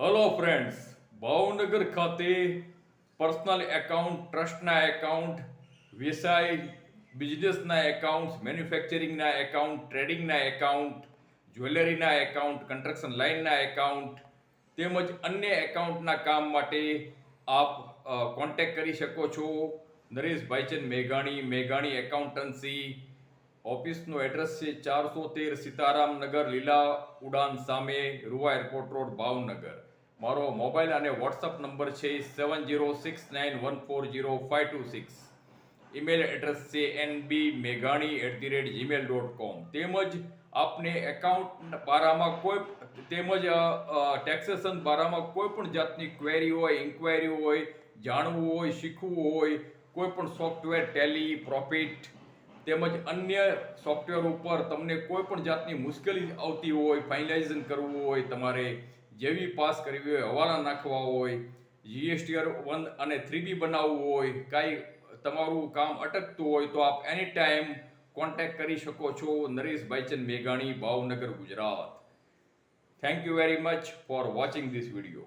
Hello friends, Bhavnagar ખાતે personal account, ટ્રસ્ટના account, વ્યવસાય બિઝનેસના એકાઉન્ટ, મેન્યુફેક્ચરિંગના એકાઉન્ટ, ટ્રેડિંગના એકાઉન્ટ, જ્વેલરીના એકાઉન્ટ, કન્સ્ટ્રક્શન લાઇનના એકાઉન્ટ તેમજ અન્ય એકાઉન્ટના કામ માટે આપ કોન્ટેક્ટ કરી શકો છો. નરેશ ભાઈચંદ મેઘાણી એકાઉન્ટન્સી. ઓફિસનું એડ્રેસ છે 413 સીતારામનગર, લીલા ઉડાન સામે, રૂવા એરપોર્ટ રોડ, ભાવનગર. મારો મોબાઈલ અને વોટ્સઅપ નંબર છે 7069140526. ઈમેલ એડ્રેસ છે nbmeghani@gmail.com. તેમજ આપને એકાઉન્ટ બારામાં ટેક્સેશન બારામાં કોઈ પણ જાતની ક્વેરી હોય, ઇન્ક્વાયરી હોય, જાણવું હોય, શીખવું હોય, કોઈ પણ સોફ્ટવેર, ટેલી, પ્રોફિટ તેમજ અન્ય સોફ્ટવેર ઉપર તમને કોઈ પણ જાતની મુશ્કેલી આવતી હોય, ફાઇનલાઇઝેશન કરવું હોય, તમારે જેવી પાસ કરવી હોય, હવાલા નાખવા હોય, GSTR 1 અને 3B બનાવવું હોય, કાંઈ તમારું કામ અટકતું હોય તો આપ એની ટાઈમ કોન્ટેક્ટ કરી શકો છો. નરેશ ભાઈચંદ મેઘાણી, Bhavnagar, Gujarat. Thank you very much for watching this video.